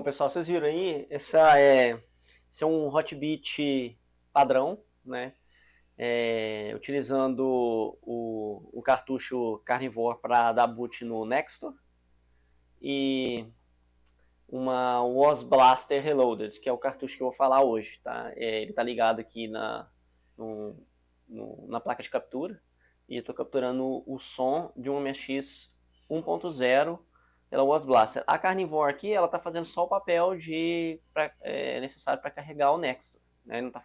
Pessoal, vocês viram aí? Esse é um Hotbit padrão, né? Utilizando o cartucho Carnivore para dar boot no Nextor e uma Was Blaster Reloaded, que é o cartucho que eu vou falar hoje, tá? Ele tá ligado aqui no, na placa de captura e eu estou capturando o som de um MSX 1.0 pela Was Blaster. A Carnivore aqui, ela está fazendo só o papel necessário para carregar o Nextor. Né? Não está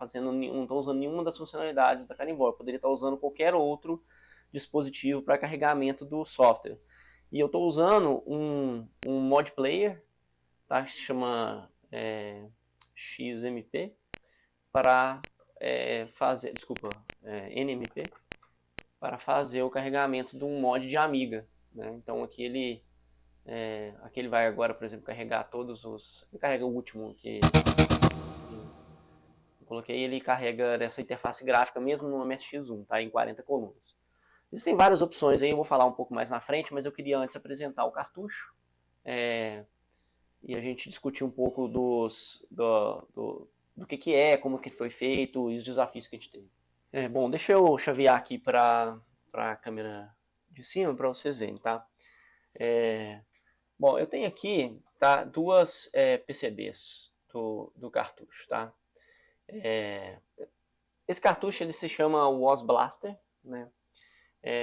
usando nenhuma das funcionalidades da Carnivore. Poderia estar usando qualquer outro dispositivo para carregamento do software. E eu estou usando um mod player, tá? Que se chama XMP, para fazer, NMP, para fazer o carregamento de um mod de Amiga. Né? Então aqui ele vai agora, por exemplo, carregar todos os... Ele carrega o último que eu coloquei, ele carrega dessa interface gráfica mesmo no MSX1, tá? Em 40 colunas. Existem várias opções aí, eu vou falar um pouco mais na frente, mas eu queria antes apresentar o cartucho e a gente discutir um pouco do que é, como que foi feito e os desafios que a gente teve. Bom, deixa eu chavear aqui para a câmera de cima para vocês verem, tá? Bom, eu tenho aqui, tá, duas PCBs do cartucho, tá? Esse cartucho ele se chama Was Blaster, né?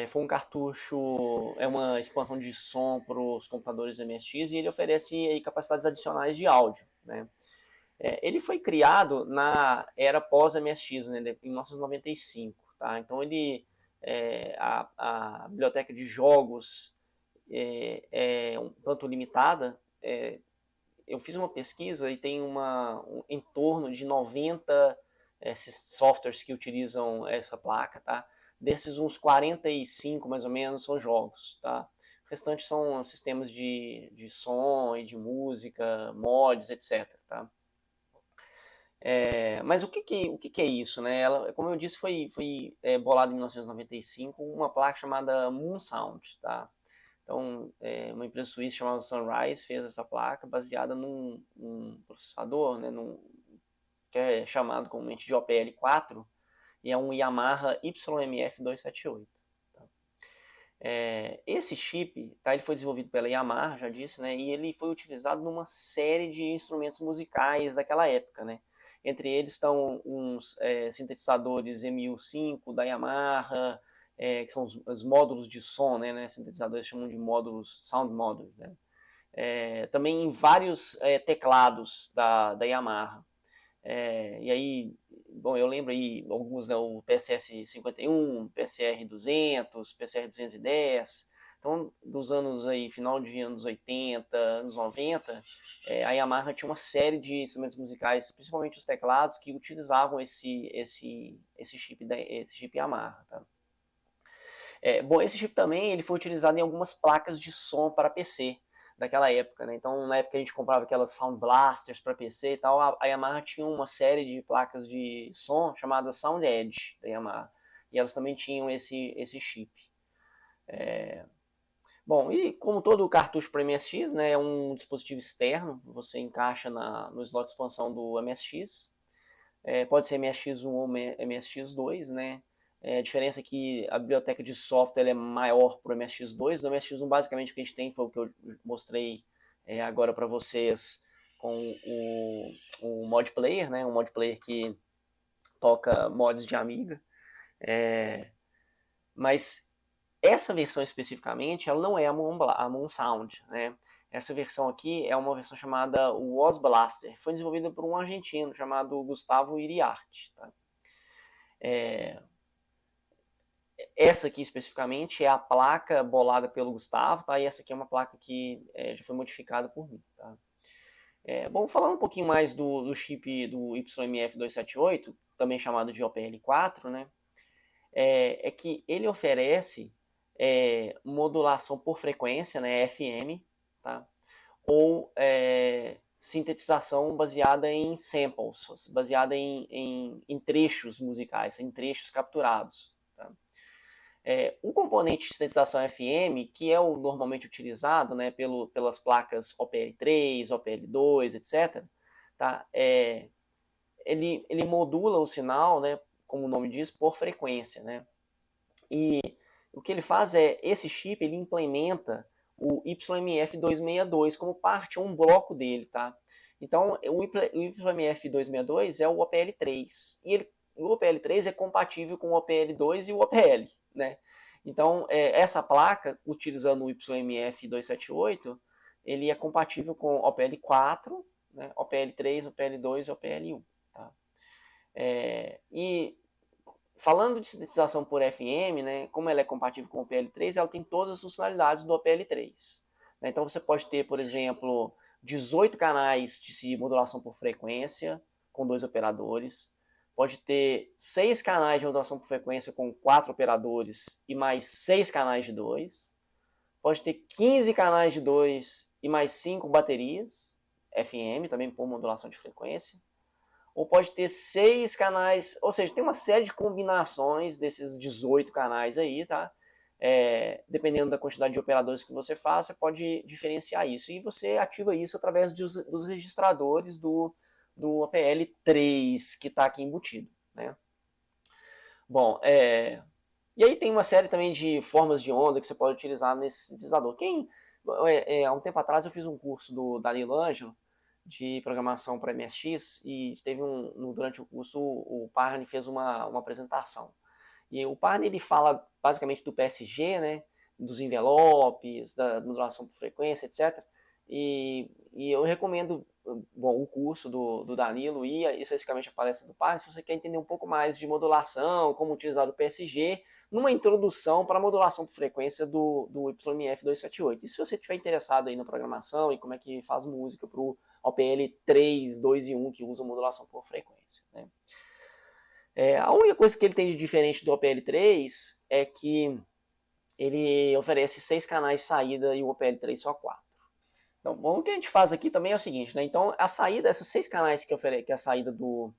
Foi um cartucho, é uma expansão de som para os computadores MSX e ele oferece aí capacidades adicionais de áudio, né? Ele foi criado na era pós-MSX, né, em 1995, tá? Então a biblioteca de jogos é um tanto limitada. Eu fiz uma pesquisa e tem em torno de 90 softwares que utilizam essa placa, tá? Desses, uns 45 mais ou menos são jogos, tá? O restante são sistemas de som e de música, mods, etc, tá? Mas o que é isso, né? Ela, como eu disse, foi bolada em 1995 uma placa chamada Moon Sound, tá? Então, uma empresa suíça chamada Sunrise fez essa placa baseada num processador, né, que é chamado comumente de OPL4, e é um Yamaha YMF278. Tá? Esse chip, tá, ele foi desenvolvido pela Yamaha, já disse, né, e ele foi utilizado numa série de instrumentos musicais daquela época, né? Entre eles estão uns sintetizadores MU5 da Yamaha, que são os módulos de som, né? Sintetizadores chamam de módulos, sound modules, né? Também em vários teclados da Yamaha. E aí, bom, eu lembro aí alguns, né, o PSS 51, PSR 200, PSR 210. Então, dos anos aí, final de anos 80, anos 90, a Yamaha tinha uma série de instrumentos musicais, principalmente os teclados, que utilizavam esse chip Yamaha, tá? Bom, esse chip também ele foi utilizado em algumas placas de som para PC daquela época, né? Então, na época a gente comprava aquelas Sound Blasters para PC e tal, a Yamaha tinha uma série de placas de som chamada Sound Edge da Yamaha, e elas também tinham esse chip. Bom, e como todo cartucho para MSX, né, é um dispositivo externo, você encaixa no slot de expansão do MSX, pode ser MSX1 ou MSX2, né? A diferença é que a biblioteca de software é maior para o MSX2. No MSX1, basicamente, o que a gente tem foi o que eu mostrei agora para vocês com o mod player, né? Um mod player que toca mods de Amiga. Mas essa versão especificamente, ela não é a Moon Sound, né? Essa versão aqui é uma versão chamada Was Blaster. Foi desenvolvida por um argentino chamado Gustavo Iriarte, tá? Essa aqui especificamente é a placa bolada pelo Gustavo, tá? E essa aqui é uma placa que já foi modificada por mim, tá? Bom, falando um pouquinho mais do chip do YMF278, também chamado de OPL4, né? Que ele oferece modulação por frequência, né? FM, tá? Ou sintetização baseada em samples, baseada em trechos musicais, em trechos capturados. Tá? O componente de sintetização FM, que é o normalmente utilizado, né, pelas placas OPL3, OPL2, etc., tá? Ele modula o sinal, né, como o nome diz, por frequência, né? E o que ele faz esse chip ele implementa o YMF262 como parte, um bloco dele, tá? Então, o YMF262 é o OPL3, e o OPL3 é compatível com o OPL2 e o OPL, né? Então, essa placa, utilizando o YMF278, ele é compatível com OPL4, né, OPL3, OPL2 e OPL1, tá? E falando de sintetização por FM, né, como ela é compatível com o OPL3, ela tem todas as funcionalidades do OPL3. Né? Então você pode ter, por exemplo, 18 canais de modulação por frequência com 2 operadores. Pode ter 6 canais de modulação por frequência com 4 operadores e mais 6 canais de 2. Pode ter 15 canais de 2 e mais 5 baterias FM, também por modulação de frequência. Ou pode ter 6 canais, ou seja, tem uma série de combinações desses 18 canais aí, tá? Dependendo da quantidade de operadores que você faz, você pode diferenciar isso. E você ativa isso através dos registradores do APL3 que está aqui embutido, né? Bom, e aí tem uma série também de formas de onda que você pode utilizar nesse sintetizador. Há um tempo atrás eu fiz um curso do Danilo Ângelo, de programação para MSX, e teve durante o curso o Parne fez uma apresentação. E o Parne ele fala basicamente do PSG, né, dos envelopes, da modulação por frequência, etc. E eu recomendo o curso do Danilo e especificamente a palestra do Parne, se você quer entender um pouco mais de modulação, como utilizar o PSG, numa introdução para a modulação por frequência do YMF278. E se você estiver interessado aí na programação e como é que faz música para o OPL 3, 2 e 1, que usa modulação por frequência, né? A única coisa que ele tem de diferente do OPL 3 é que ele oferece 6 canais de saída e o OPL 3 só 4. Então, bom, o que a gente faz aqui também é o seguinte, né? Então, a saída, essas 6 canais que é a saída do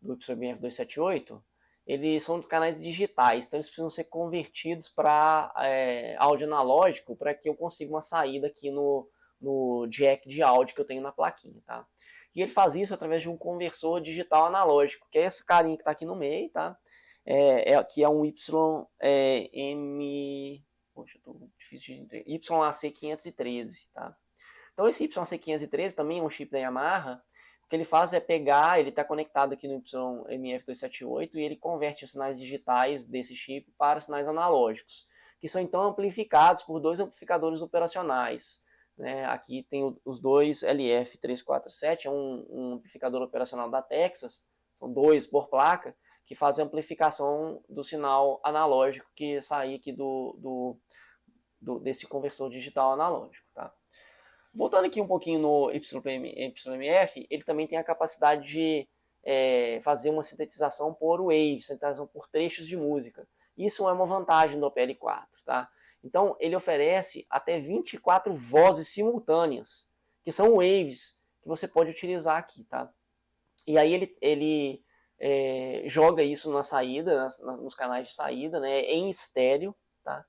YMF278, eles são canais digitais, então eles precisam ser convertidos para áudio analógico para que eu consiga uma saída aqui no jack de áudio que eu tenho na plaquinha, tá? E ele faz isso através de um conversor digital analógico, que é esse carinha que está aqui no meio, tá? Que é um Poxa, tô difícil de entender. YAC513, tá? Então esse YAC513 também é um chip da Yamaha. O que ele faz é pegar, ele está conectado aqui no YMF278 e ele converte os sinais digitais desse chip para sinais analógicos, que são então amplificados por 2 amplificadores operacionais. Né? Aqui tem os dois LF347, é um amplificador operacional da Texas, são 2 por placa, que fazem a amplificação do sinal analógico que sai aqui desse conversor digital analógico. Tá? Voltando aqui um pouquinho no YMF, ele também tem a capacidade de fazer uma sintetização por waves, sintetização por trechos de música. Isso é uma vantagem do OPL4, tá? Então, ele oferece até 24 vozes simultâneas, que são waves que você pode utilizar aqui, tá? E aí ele joga isso na saída, nos canais de saída, né, em estéreo, tá?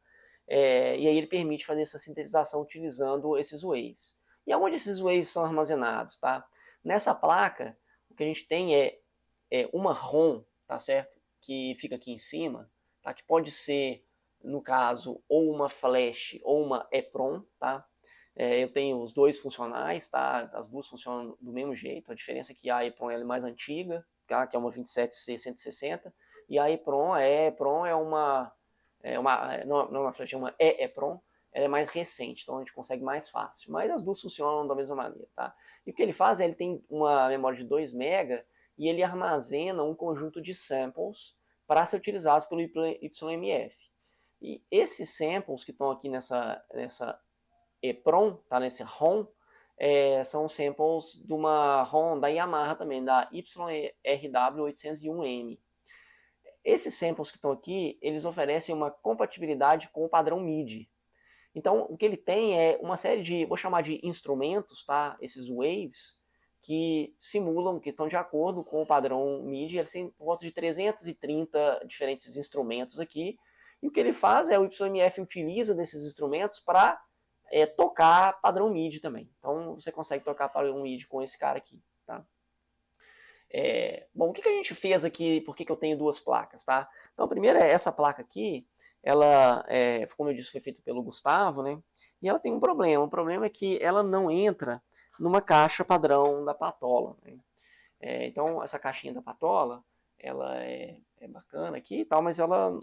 E aí ele permite fazer essa sintetização utilizando esses waves. E aonde esses waves são armazenados, tá? Nessa placa, o que a gente tem é uma ROM, tá certo? Que fica aqui em cima, tá? Que pode ser, no caso, ou uma flash ou uma EEPROM, tá? Eu tenho os dois funcionais, tá? As duas funcionam do mesmo jeito. A diferença é que a EEPROM é mais antiga, tá? Que é uma 27660, e a EEPROM é uma não é uma flash, é uma EEPROM, ela é mais recente, então a gente consegue mais fácil. Mas as duas funcionam da mesma maneira, tá? E o que ele faz ele tem uma memória de 2 MB e ele armazena um conjunto de samples para ser utilizados pelo YMF. E esses samples que estão aqui nessa EEPROM, tá? Nesse ROM, são samples de uma ROM da Yamaha também, da YRW801M. Esses samples que estão aqui, eles oferecem uma compatibilidade com o padrão MIDI. Então, o que ele tem é uma série de, vou chamar de instrumentos, tá? Esses waves, que simulam, que estão de acordo com o padrão MIDI. Eles têm por volta de 330 diferentes instrumentos aqui, E o que ele faz é o YMF utiliza desses instrumentos para tocar padrão MIDI também. Então você consegue tocar padrão MIDI com esse cara aqui, tá? Bom, o que a gente fez aqui, por que eu tenho duas placas, tá? Então a primeira é essa placa aqui, ela, como eu disse, foi feita pelo Gustavo, né? E ela tem um problema. O problema é que ela não entra numa caixa padrão da Patola, né? Então essa caixinha da Patola, ela é bacana aqui e tal, mas ela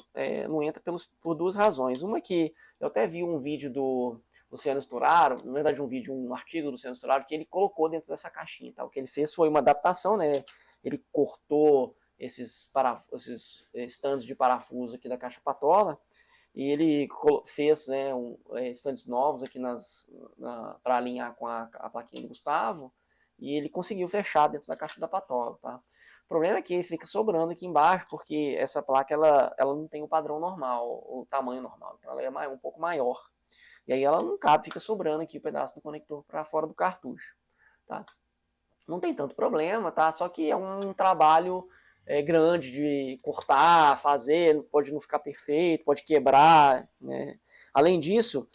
não entra por duas razões. Uma é que eu até vi um vídeo do Luciano Sturaro, na verdade um artigo do Luciano Sturaro, que ele colocou dentro dessa caixinha. Tá? O que ele fez foi uma adaptação, né? Ele cortou esses stands de parafuso aqui da caixa Patola, e ele fez, né, stands novos aqui para alinhar com a plaquinha do Gustavo, e ele conseguiu fechar dentro da caixa da Patola, tá? O problema é que ele fica sobrando aqui embaixo, porque essa placa ela não tem o padrão normal, o tamanho normal, então ela é um pouco maior. E aí ela não cabe, fica sobrando aqui o pedaço do conector para fora do cartucho, tá? Não tem tanto problema, tá? Só que é um trabalho grande de cortar, fazer, pode não ficar perfeito, pode quebrar, né? Além disso,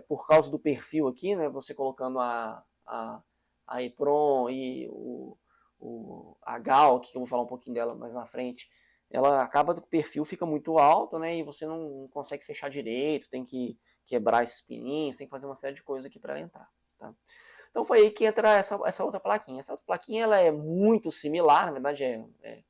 por causa do perfil aqui, né? Você colocando a EPROM e a GAL, que eu vou falar um pouquinho dela mais na frente, ela acaba que o perfil fica muito alto, né? E você não consegue fechar direito, tem que quebrar esses pininhos, tem que fazer uma série de coisas aqui para ela entrar, tá? Então foi aí que entra essa outra plaquinha. Essa outra plaquinha ela é muito similar, na verdade é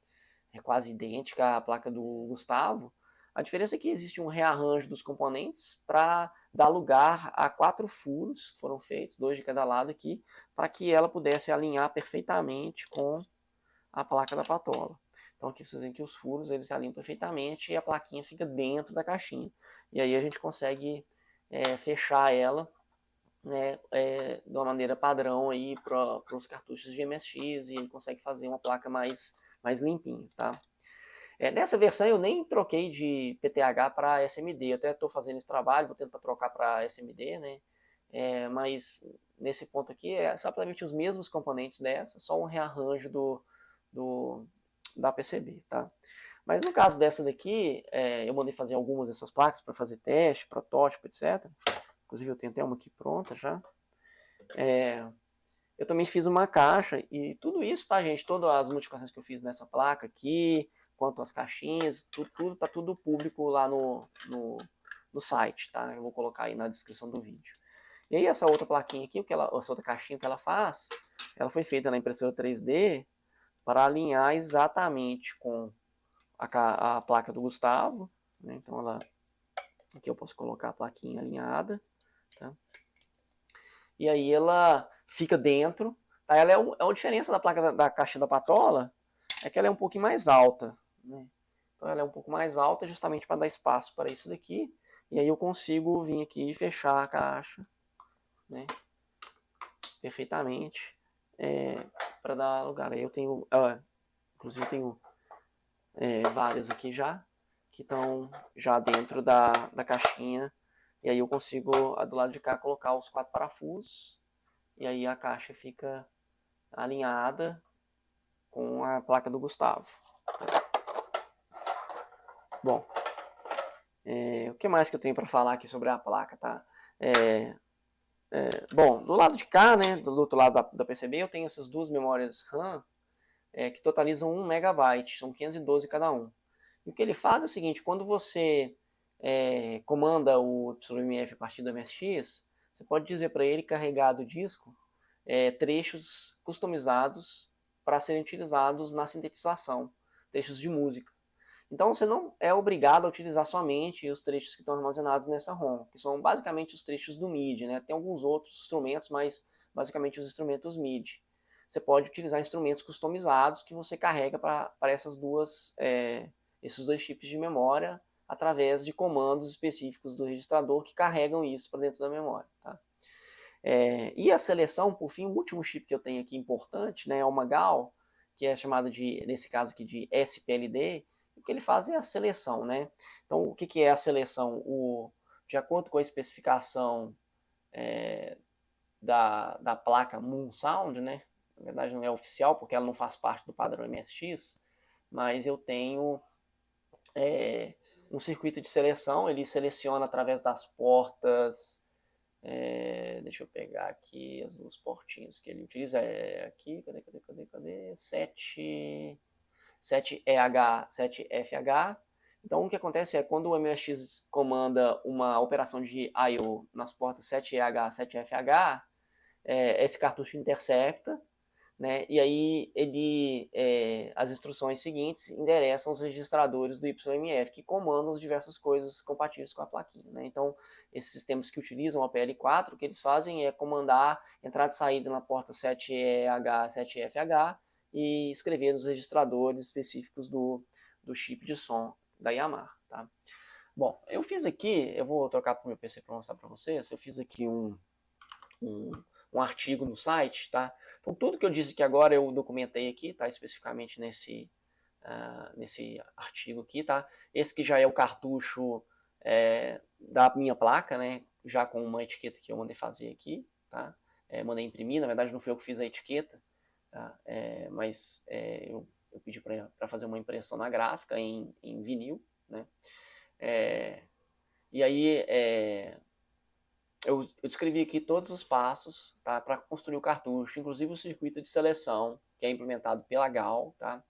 quase idêntica à placa do Gustavo. A diferença é que existe um rearranjo dos componentes para dar lugar a 4 furos que foram feitos, 2 de cada lado aqui, para que ela pudesse alinhar perfeitamente com a placa da Patola. Então aqui vocês veem que os furos eles se alinham perfeitamente e a plaquinha fica dentro da caixinha. E aí a gente consegue fechar ela, né, de uma maneira padrão aí para os cartuchos de MSX, e ele consegue fazer uma placa mais limpinha, tá? Nessa versão eu nem troquei de PTH para SMD, eu até estou fazendo esse trabalho, vou tentar trocar para SMD, né? Mas nesse ponto aqui é exatamente os mesmos componentes dessa, só um rearranjo da PCB, tá? Mas no caso dessa daqui, eu mandei fazer algumas dessas placas para fazer teste, protótipo, etc. Inclusive eu tenho até uma aqui pronta já. Eu também fiz uma caixa e tudo isso, tá, gente? Todas as modificações que eu fiz nessa placa aqui, quanto às caixinhas, tá tudo público lá no site, tá? Eu vou colocar aí na descrição do vídeo. E aí essa outra plaquinha aqui, essa outra caixinha que ela faz, ela foi feita na impressora 3D para alinhar exatamente com a placa do Gustavo, né? Então aqui eu posso colocar a plaquinha alinhada, tá? E aí ela fica dentro, tá? Ela a diferença da placa da caixa da Patola é que ela é um pouquinho mais alta, né? Então ela é um pouco mais alta justamente para dar espaço para isso daqui, e aí eu consigo vir aqui e fechar a caixa, né, perfeitamente, para dar lugar. Aí eu tenho, inclusive eu tenho várias aqui já, que estão já dentro da caixinha, e aí eu consigo, do lado de cá, colocar os 4 parafusos, e aí a caixa fica alinhada com a placa do Gustavo. Bom, o que mais que eu tenho para falar aqui sobre a placa, tá? Bom, do lado de cá, né, do outro lado da PCB, eu tenho essas duas memórias RAM que totalizam 1 MB, são 512 cada um. E o que ele faz é o seguinte, quando você comanda o YMF a partir do MSX, você pode dizer para ele carregar do disco trechos customizados para serem utilizados na sintetização, trechos de música. Então você não é obrigado a utilizar somente os trechos que estão armazenados nessa ROM, que são basicamente os trechos do MIDI, né? Tem alguns outros instrumentos, mas basicamente os instrumentos MIDI. Você pode utilizar instrumentos customizados que você carrega para esses dois chips de memória através de comandos específicos do registrador que carregam isso para dentro da memória, tá? E a seleção, por fim, o último chip que eu tenho aqui importante, né, é uma GAL, que é chamada nesse caso aqui de SPLD. O que ele faz é a seleção, né? Então, o que é a seleção? De acordo com a especificação da placa Moon Sound, né? Na verdade não é oficial, porque ela não faz parte do padrão MSX, mas eu tenho um circuito de seleção, ele seleciona através das portas, deixa eu pegar aqui as duas portinhas que ele utiliza, aqui, cadê, 7EH, 7FH. Então o que acontece é quando o MSX comanda uma operação de I/O nas portas 7EH, 7FH, esse cartucho intercepta, né? E aí as instruções seguintes endereçam os registradores do YMF, que comandam as diversas coisas compatíveis com a plaquinha, né? Então, esses sistemas que utilizam a PL4, o que eles fazem é comandar entrada e saída na porta 7EH, 7FH e escrever os registradores específicos do chip de som da Yamaha, tá? Bom, eu fiz aqui, eu vou trocar para o meu PC para mostrar para vocês, eu fiz aqui um artigo no site, tá? Então tudo que eu disse aqui agora eu documentei aqui, tá? Especificamente nesse artigo aqui, tá? Esse que já é o cartucho da minha placa, né? Já com uma etiqueta que eu mandei fazer aqui, tá? Mandei imprimir, na verdade não fui eu que fiz a etiqueta, tá? Mas eu pedi para fazer uma impressão na gráfica em vinil, né? E aí eu descrevi aqui todos os passos, tá, para construir o cartucho, inclusive o circuito de seleção, que é implementado pela GAL, tá?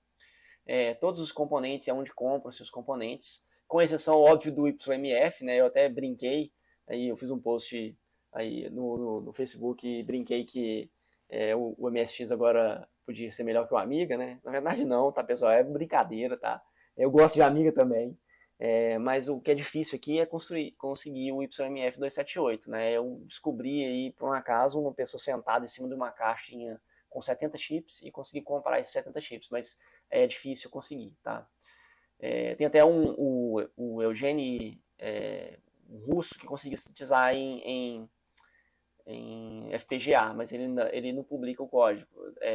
Todos os componentes, onde compram-se os componentes, com exceção, óbvio, do YMF, né? Eu até brinquei, aí eu fiz um post aí no Facebook e brinquei que o MSX agora podia ser melhor que o Amiga, né? Na verdade não, tá, pessoal? É brincadeira, tá? Eu gosto de Amiga também. Mas o que é difícil aqui é conseguir o YMF 278, né? Eu descobri aí, por um acaso, uma pessoa sentada em cima de uma caixinha com 70 chips e consegui comprar esses 70 chips, mas é difícil conseguir, tá? Tem até o Eugene russo que conseguiu sintetizar em FPGA, mas ele não publica o código,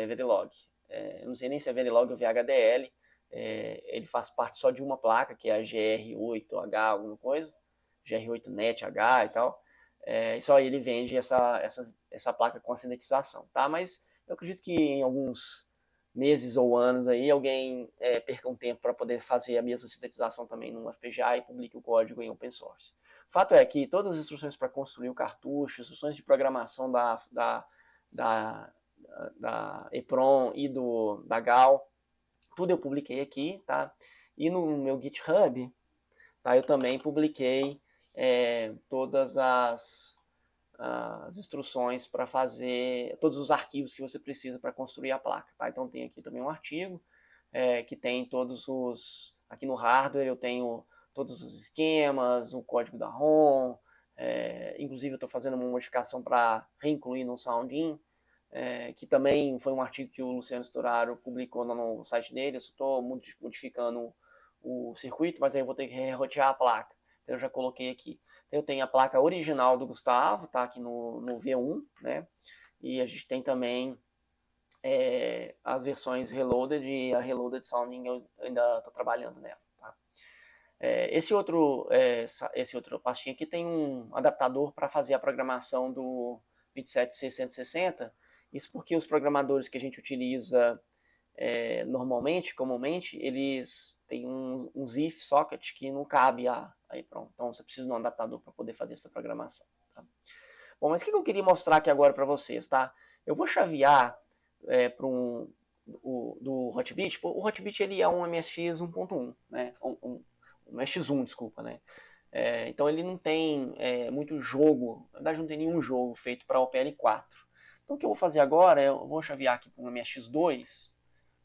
Verilog. Eu não sei nem se é Verilog ou VHDL, ele faz parte só de uma placa, que é a GR8H, alguma coisa, GR8NetH e tal, e só ele vende essa placa com a sintetização, tá? Mas eu acredito que em alguns meses ou anos aí alguém perca um tempo para poder fazer a mesma sintetização também no FPGA e publique o código em open source. O fato é que todas as instruções para construir o cartucho, instruções de programação da EPROM e da GAL, tudo eu publiquei aqui, tá? E no meu GitHub, tá, eu também publiquei todas as instruções para fazer, todos os arquivos que você precisa para construir a placa, tá? Então tem aqui também um artigo que tem todos os, aqui no hardware eu tenho todos os esquemas, o código da ROM, inclusive eu estou fazendo uma modificação para reincluir no Soundin, que também foi um artigo que o Luciano Storaro publicou no site dele. Eu só estou modificando o circuito, mas aí eu vou ter que rotear a placa. Então eu já coloquei aqui. Então eu tenho a placa original do Gustavo, tá aqui no V1, né? E a gente tem também as versões Reloaded e a Reloaded Sounding, eu ainda estou trabalhando nela. Tá? Esse outro pastinho aqui tem um adaptador para fazer a programação do 27C160. Isso porque os programadores que a gente utiliza comumente, eles têm um ZIF socket que não cabe aí pronto. Então você precisa de um adaptador para poder fazer essa programação. Tá? Bom, mas o que eu queria mostrar aqui agora para vocês, tá? Eu vou chavear para do Hotbit. O Hotbit ele é um MSX 1.1, né? Um MSX1, desculpa, né? Então ele não tem muito jogo, na verdade não tem nenhum jogo feito para OPL4. Então o que eu vou fazer agora, eu vou chavear aqui para um MSX2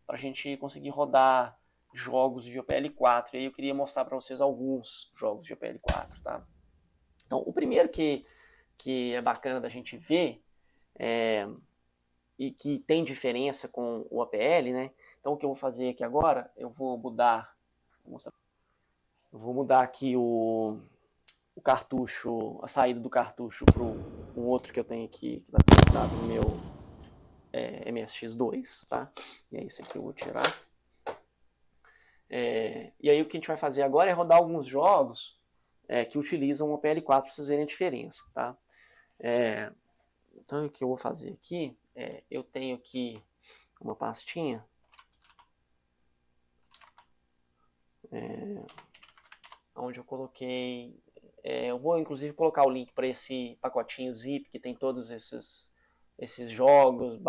para a gente conseguir rodar jogos de OPL4. E aí eu queria mostrar para vocês alguns jogos de OPL4, tá? Então o primeiro que é bacana da gente ver e que tem diferença com o APL, né? Então o que eu vou fazer aqui agora, eu vou mudar aqui o cartucho, a saída do cartucho para um outro que eu tenho aqui, que está conectado no meu MSX2, tá? E é esse aqui eu vou tirar. E aí o que a gente vai fazer agora é rodar alguns jogos que utilizam o PL4 para vocês verem a diferença, tá? Então o que eu vou fazer aqui, eu tenho aqui uma pastinha. onde eu coloquei... eu vou inclusive colocar o link para esse pacotinho zip que tem todos esses jogos,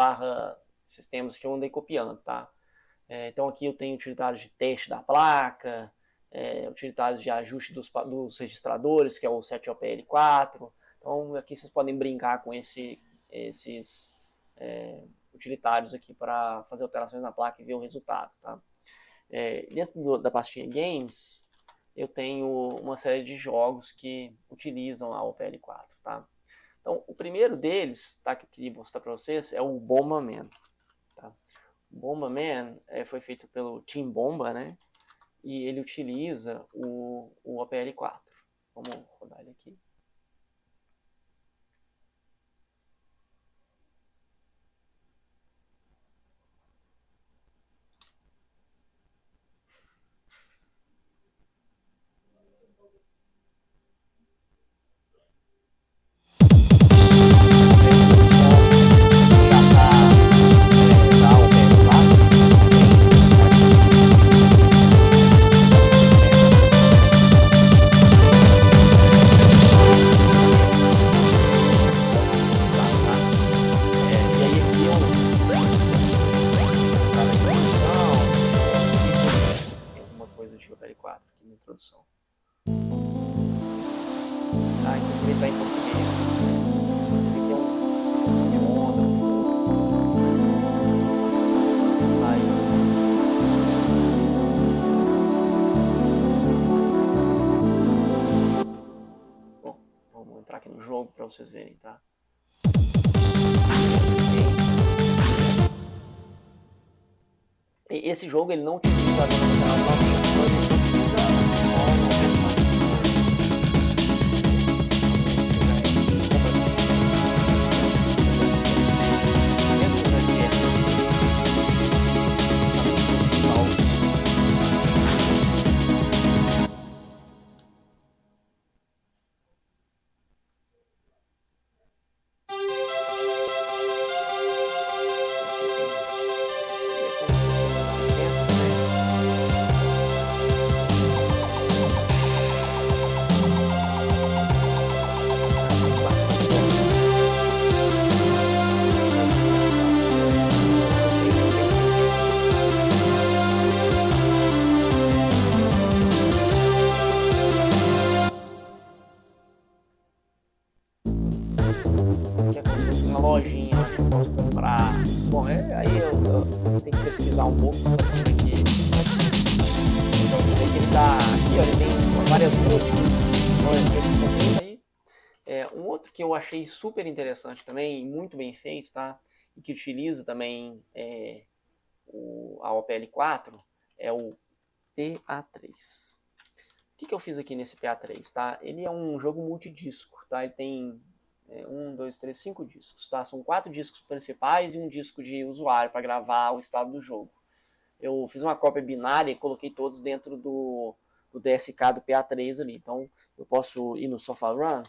sistemas que eu andei copiando, tá? Então aqui eu tenho utilitários de teste da placa, utilitários de ajuste dos registradores, que é o 7OPL4. Então aqui vocês podem brincar com esses utilitários aqui para fazer alterações na placa e ver o resultado, tá? Dentro da pastinha Games, eu tenho uma série de jogos que utilizam a OPL4, tá? Então, o primeiro deles, tá, que eu queria mostrar para vocês, é o Bomberman. Tá? O Bomberman foi feito pelo Team Bomba, né? E ele utiliza o OPL4. Vamos rodar ele aqui. Introdução. Inclusive ele está em português. Você vê que é um som de onda no fundo. Vai. Bom, vamos entrar aqui no jogo para vocês verem, tá? Esse jogo ele não utiliza a velocidade nova, ele só utiliza som. Lojinha, acho que eu posso comprar. Bom, aí eu tenho que pesquisar um pouco para saber como é que. Então, ele tá aqui, ó, ele tem várias músicas, então eu sei que só tem aí. Um outro que eu achei super interessante também, muito bem feito, tá? E que utiliza também a OPL4 é o PA3. O que eu fiz aqui nesse PA3, tá? Ele é um jogo multidisco, tá? Ele tem 5 discos, tá? São 4 discos principais e um disco de usuário para gravar o estado do jogo. Eu fiz uma cópia binária e coloquei todos dentro do DSK do PA3 ali. Então eu posso ir no Sofa Run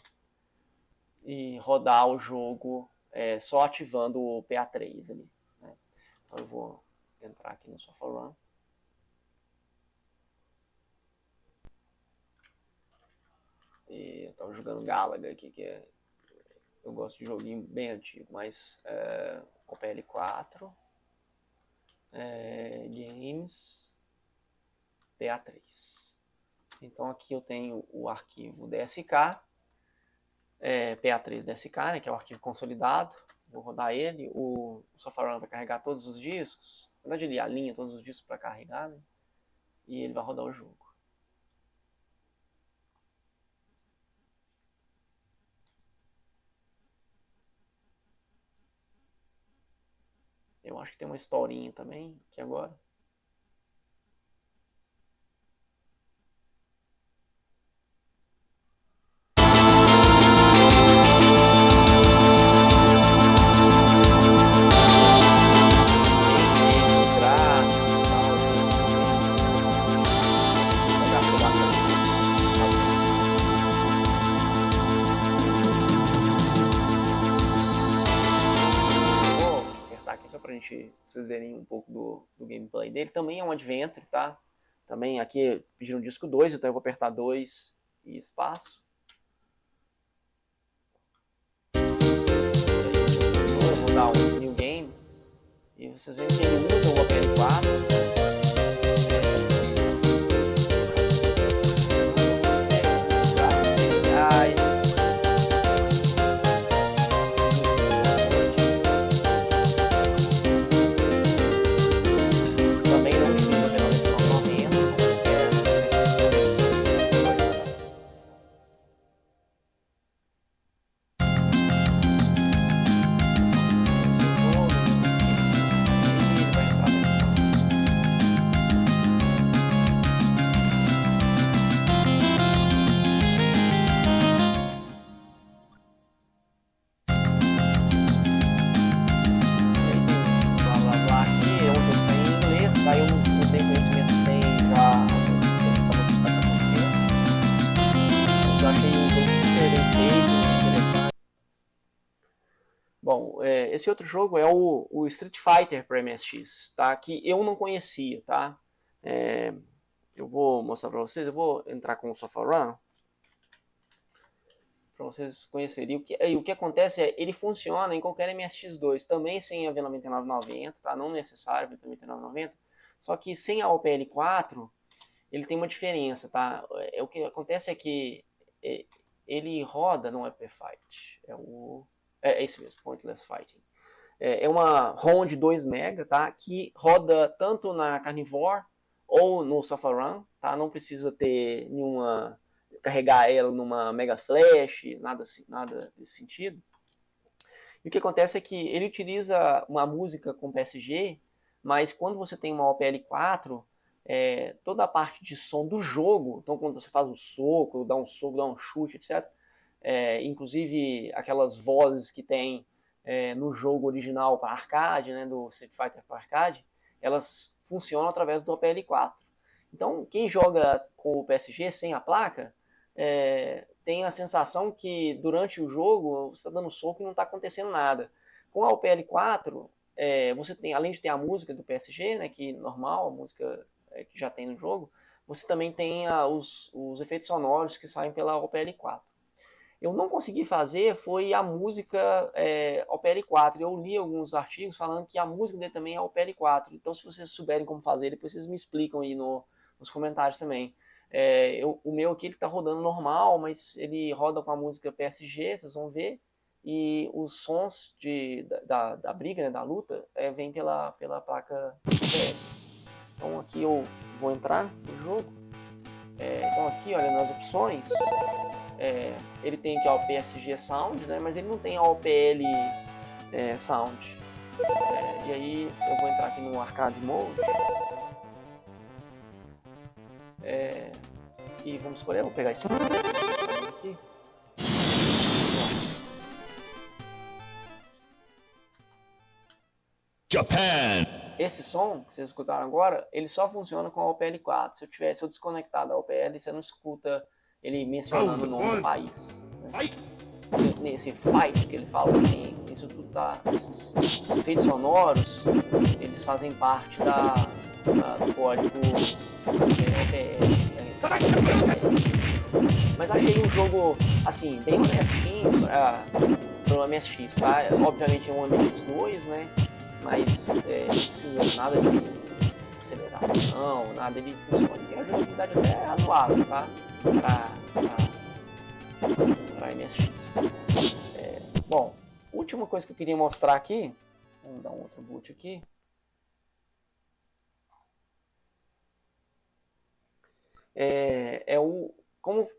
e rodar o jogo só ativando o PA3 ali, né? Então eu vou entrar aqui no Sofa Run. E eu tava jogando Galaga aqui, que eu gosto de joguinho bem antigo, mas OPL4, Games, PA3. Então aqui eu tenho o arquivo DSK, PA3 DSK, né, que é o arquivo consolidado. Vou rodar ele, o Software vai carregar todos os discos. Na verdade ele alinha todos os discos para carregar, né, e ele vai rodar o jogo. Eu acho que tem uma historinha também aqui agora. Só pra vocês verem um pouco do gameplay dele. Também é um adventure, tá? Também aqui pediram disco 2, então eu vou apertar 2 e espaço. Eu vou dar um New Game. E vocês veem que ele usa o OPL4. Bom, esse outro jogo é o Street Fighter para MSX, tá? Que eu não conhecia, tá? Eu vou mostrar para vocês, eu vou entrar com o SofaRun para vocês conhecerem. O que acontece é, ele funciona em qualquer MSX2, também sem a V9990, tá? Não necessário a V9990, só que sem a OPL4, ele tem uma diferença, tá? O que acontece é que ele roda, não é P-Fight, é esse mesmo, Pointless Fighting. É uma ROM de 2 MB, tá? Que roda tanto na Carnivore ou no SofaRun, tá? Não precisa ter carregar ela numa Mega Flash, nada desse sentido. E o que acontece é que ele utiliza uma música com PSG, mas quando você tem uma OPL4, toda a parte de som do jogo, então quando você faz um soco, dá um chute, etc., inclusive aquelas vozes que tem no jogo original para arcade, né, do Street Fighter para arcade, elas funcionam através do OPL4. Então, quem joga com o PSG sem a placa, tem a sensação que durante o jogo você está dando soco e não está acontecendo nada. Com a OPL4, você tem, além de ter a música do PSG, né, que normal, a música que já tem no jogo, você também tem os efeitos sonoros que saem pela OPL4. Eu não consegui fazer foi a música OPL4. Eu li alguns artigos falando que a música dele também é OPL4. Então, se vocês souberem como fazer, depois vocês me explicam aí nos comentários também. O meu aqui está rodando normal, mas ele roda com a música PSG, vocês vão ver. E os sons da briga, né, da luta, vêm pela placa OPL. Então, aqui eu vou entrar no jogo. Então, aqui, olha, nas opções... ele tem aqui o PSG Sound, né, mas ele não tem a OPL Sound. E aí eu vou entrar aqui no Arcade Mode. E vamos escolher, vou pegar esse aqui. Japan. Esse som que vocês escutaram agora, ele só funciona com a OPL4. Se eu desconectar da OPL, você não escuta ele mencionando o nome do país. Né? Nesse fight que ele fala, isso tudo tá. Esses efeitos sonoros, eles fazem parte do código OPL. Mas achei um jogo assim, bem honestinho para o MSX, tá? Obviamente é um MSX2, né? Mas não precisa nada de aceleração, nada, ele funciona. Tem a jogabilidade até razoável, tá? Para MSX. Bom, última coisa que eu queria mostrar aqui, vamos dar um outro boot aqui.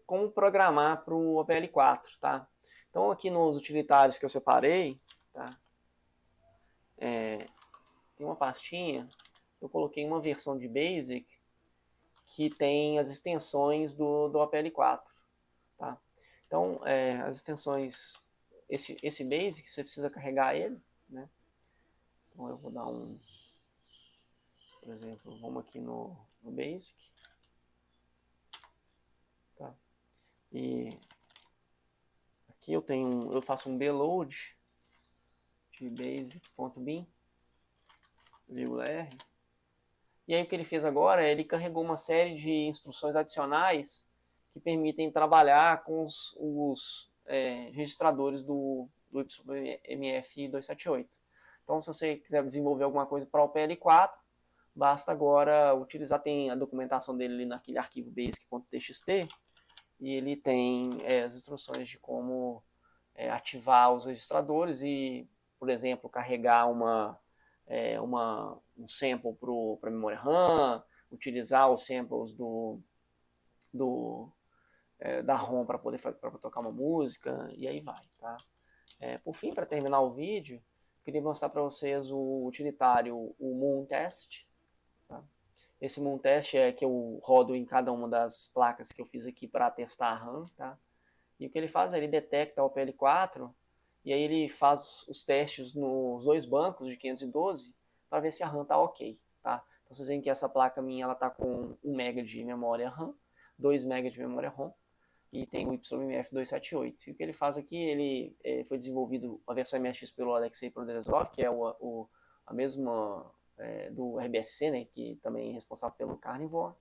Como programar para o OPL4, tá? Então aqui nos utilitários que eu separei, tá? Tem uma pastinha, eu coloquei uma versão de Basic que tem as extensões do OPL4, tá? Então, as extensões, esse Basic, você precisa carregar ele, né? Então eu vou dar por exemplo, vamos aqui no Basic, tá? E aqui eu faço um bload de basic.bin, _r, E aí o que ele fez agora é ele carregou uma série de instruções adicionais que permitem trabalhar com os registradores do YMF278. Então, se você quiser desenvolver alguma coisa para o PL4, basta agora utilizar, tem a documentação dele ali naquele arquivo basic.txt, e ele tem as instruções de como ativar os registradores e, por exemplo, carregar um sample para a memória RAM, utilizar os samples da ROM para poder tocar uma música, e aí vai, tá? Por fim, para terminar o vídeo, queria mostrar para vocês o utilitário, o Moon Test. Tá? Esse Moon Test é que eu rodo em cada uma das placas que eu fiz aqui para testar a RAM. Tá? E o que ele faz é ele detecta o PL4 e aí ele faz os testes nos dois bancos de 512 para ver se a RAM está ok. Tá? Então vocês veem que essa placa minha está com 1 MB de memória RAM, 2 MB de memória ROM, e tem o YMF278. E o que ele faz aqui, ele foi desenvolvido a versão MSX pelo Alexei Proderezov, que é a mesma do RBSC, né, que também é responsável pelo Carnivore.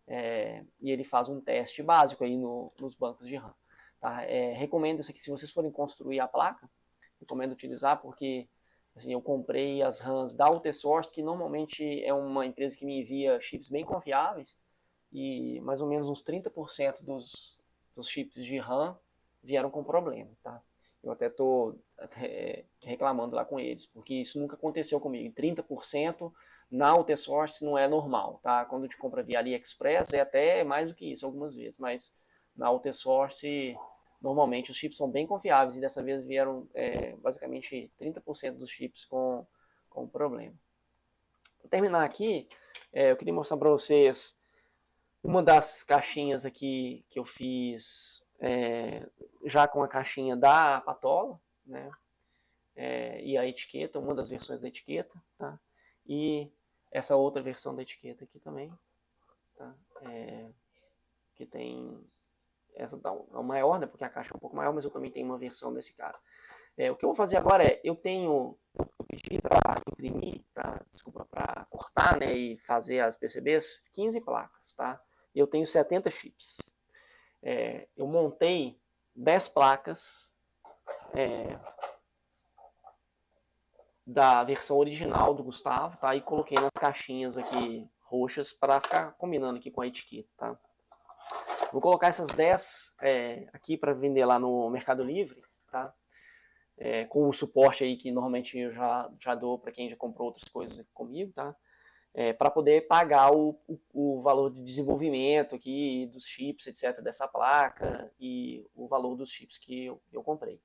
E ele faz um teste básico aí nos bancos de RAM. Tá? Recomendo isso aqui, se vocês forem construir a placa, recomendo utilizar, porque assim, eu comprei as RAMs da Ultesource, que normalmente é uma empresa que me envia chips bem confiáveis, e mais ou menos uns 30% dos chips de RAM vieram com problema, tá? Eu até estou reclamando lá com eles, porque isso nunca aconteceu comigo. 30% na Ultesource não é normal, tá? Quando a gente compra via AliExpress é até mais do que isso algumas vezes, mas na Ultesource normalmente os chips são bem confiáveis e dessa vez vieram basicamente 30% dos chips com problema. Para terminar aqui, eu queria mostrar para vocês uma das caixinhas aqui que eu fiz já com a caixinha da Patola, né? E a etiqueta, uma das versões da etiqueta, tá? E essa outra versão da etiqueta aqui também, tá? Que tem essa dá uma maior, né? Porque a caixa é um pouco maior, mas eu também tenho uma versão desse cara. O que eu vou fazer agora eu pedi para imprimir, para cortar, né, e fazer as PCBs, 15 placas, tá? E eu tenho 70 chips. Eu montei 10 placas da versão original do Gustavo, tá? E coloquei nas caixinhas aqui roxas para ficar combinando aqui com a etiqueta, tá? Vou colocar essas 10 aqui para vender lá no Mercado Livre, tá? Com o suporte aí que normalmente eu já dou para quem já comprou outras coisas comigo, tá? Para poder pagar o valor de desenvolvimento aqui dos chips, etc, dessa placa e o valor dos chips que eu comprei.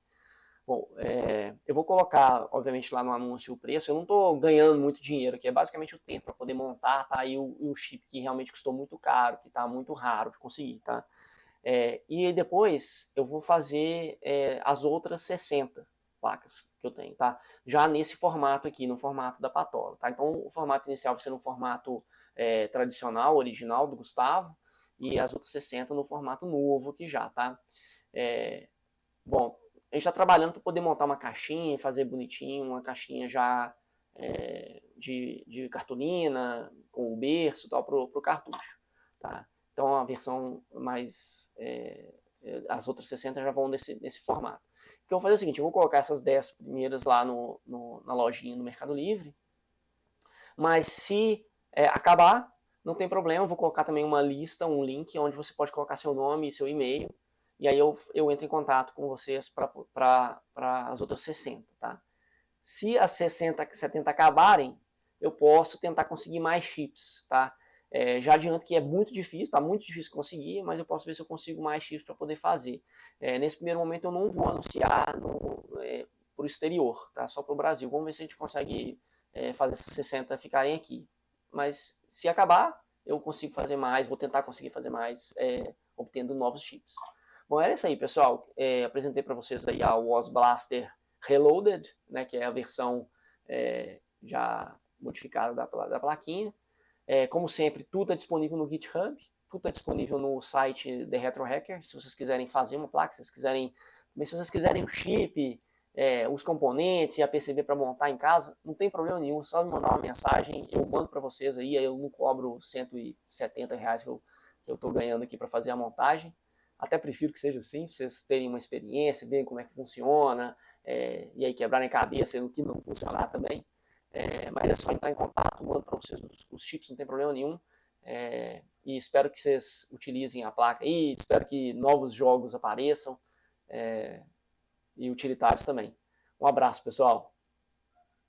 Bom, eu vou colocar, obviamente, lá no anúncio o preço. Eu não estou ganhando muito dinheiro, que é basicamente o tempo para poder montar, tá? E o chip que realmente custou muito caro, que está muito raro de conseguir, tá? E depois eu vou fazer as outras 60 placas que eu tenho, tá? Já nesse formato aqui, no formato da Patola, tá? Então o formato inicial vai ser no formato tradicional, original do Gustavo, e as outras 60 no formato novo aqui já, tá? Bom, a gente está trabalhando para poder montar uma caixinha, fazer bonitinho, uma caixinha já de cartolina, com o berço e tal, para o cartucho, tá? Então a versão mais... as outras 60 já vão nesse formato. O que eu vou fazer é o seguinte, eu vou colocar essas 10 primeiras lá na lojinha no Mercado Livre, mas se acabar, não tem problema, eu vou colocar também uma lista, um link, onde você pode colocar seu nome e seu e-mail, e aí eu entro em contato com vocês para as outras 60, tá? Se as 60, 70 acabarem, eu posso tentar conseguir mais chips, tá? Já adianto que é muito difícil, tá muito difícil conseguir, mas eu posso ver se eu consigo mais chips para poder fazer. Nesse primeiro momento eu não vou anunciar para o exterior, tá? Só para o Brasil. Vamos ver se a gente consegue fazer essas 60 ficarem aqui. Mas se acabar, eu consigo fazer mais, vou tentar conseguir fazer mais, obtendo novos chips. Bom, era isso aí, pessoal. Apresentei para vocês aí a WOS Blaster Reloaded, né, que é a versão já modificada da plaquinha. Como sempre, tudo está disponível no GitHub, tudo está disponível no site The Retro Hacker, se vocês quiserem fazer uma placa, se vocês quiserem o chip, os componentes e a PCB para montar em casa, não tem problema nenhum, só me mandar uma mensagem, eu mando para vocês aí eu não cobro R$ 170 que eu estou ganhando aqui para fazer a montagem. Até prefiro que seja assim, para vocês terem uma experiência, verem como é que funciona, e aí quebrarem a cabeça no que não funcionar também. Mas é só entrar em contato, mando para vocês os chips, não tem problema nenhum. E espero que vocês utilizem a placa aí, espero que novos jogos apareçam, e utilitários também. Um abraço, pessoal!